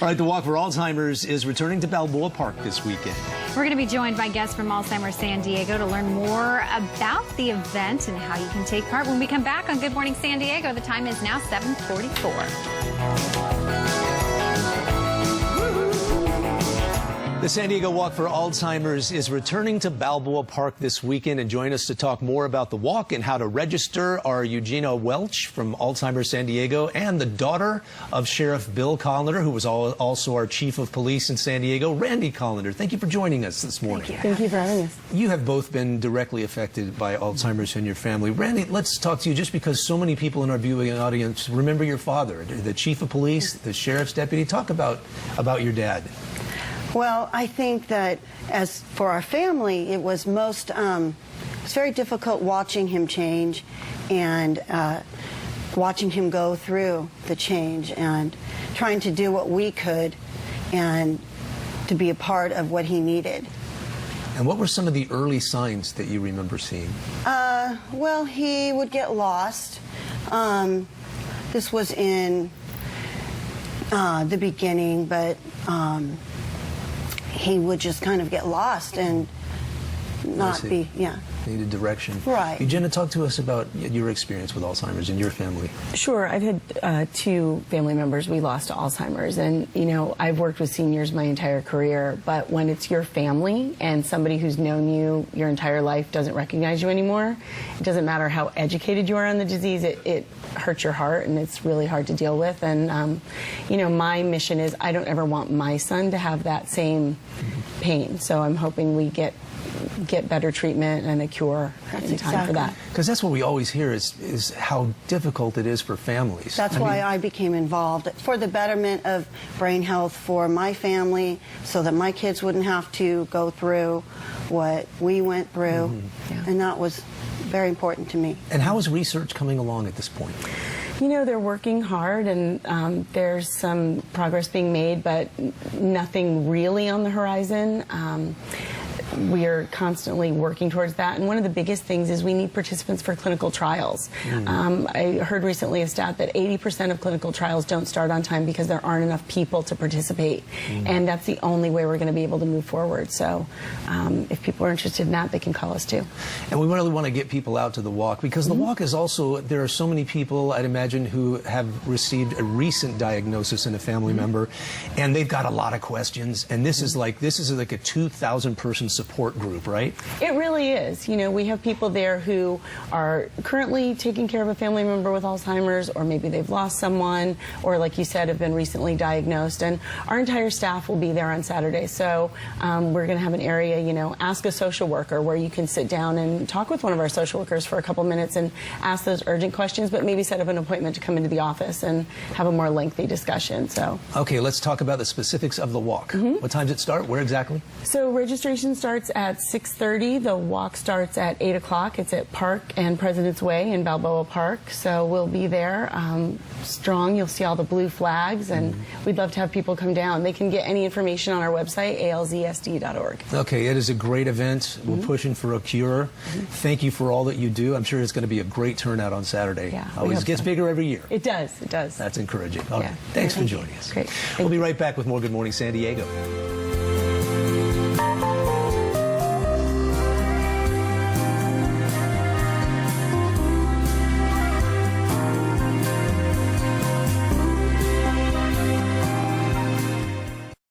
All right, the Walk for Alzheimer's is returning to Balboa Park this weekend. We're going to be joined by guests from Alzheimer San Diego to learn more about the event and how you can take part. When we come back on Good Morning San Diego, the time is now 7:44. The San Diego Walk for Alzheimer's is returning to Balboa Park this weekend, and join us to talk more about the walk and how to register are Eugenia Welch from Alzheimer San Diego and the daughter of Sheriff Bill Kolender, who was also our chief of police in San Diego, Randi Kolender. Thank you for joining us this morning. Thank you for having us. You have both been directly affected by Alzheimer's in your family. Randi, let's talk to you just because so many people in our viewing audience remember your father, the chief of police, the sheriff's deputy. Talk about your dad. Well, I think that as for our family, it was it's very difficult watching him change and watching him go through the change and trying to do what we could and to be a part of what he needed. And what were some of the early signs that you remember seeing? Well, he would get lost. This was in the beginning, but he would just kind of get lost and not be, needed direction. Right. Eugenia, talk to us about your experience with Alzheimer's in your family. Sure. I've had two family members we lost to Alzheimer's, and you know, I've worked with seniors my entire career, but when it's your family and somebody who's known you your entire life doesn't recognize you anymore, it doesn't matter how educated you are on the disease, it hurts your heart and it's really hard to deal with. And you know, my mission is I don't ever want my son to have that same pain, so I'm hoping we get better treatment and a cure in time for that. Because that's what we always hear is how difficult it is for families. That's why I became involved, for the betterment of brain health for my family, so that my kids wouldn't have to go through what we went through. And that was very important to me. And how is research coming along at this point? You know, they're working hard, and there's some progress being made, but nothing really on the horizon. We are constantly working towards that, and one of the biggest things is we need participants for clinical trials. I heard recently a stat that 80% of clinical trials don't start on time because there aren't enough people to participate, and that's the only way we're going to be able to move forward. So if people are interested in that, they can call us too. And we really want to get people out to the walk, because the walk is also, there are so many people, I'd imagine, who have received a recent diagnosis in a family member, and they've got a lot of questions, and this is like a 2,000 person support group, right? It really is. You know, we have people there who are currently taking care of a family member with Alzheimer's, or maybe they've lost someone, or like you said, have been recently diagnosed, and our entire staff will be there on Saturday. So we're going to have an area, you know, Ask a Social Worker, where you can sit down and talk with one of our social workers for a couple minutes and ask those urgent questions, but maybe set up an appointment to come into the office and have a more lengthy discussion. So okay, let's talk about the specifics of the walk. What time does it start? Where exactly? So registration starts at 6:30. The walk starts at 8 o'clock. It's at Park and President's Way in Balboa Park. So we'll be there strong. You'll see all the blue flags, and we'd love to have people come down. They can get any information on our website, alzsd.org. Okay, it is a great event. We're pushing for a cure. Thank you for all that you do. I'm sure it's going to be a great turnout on Saturday. Yeah, Always gets bigger every year. It does. It does. That's encouraging. Okay. Yeah. Thanks for joining us. Great. We'll be right back with more Good Morning San Diego.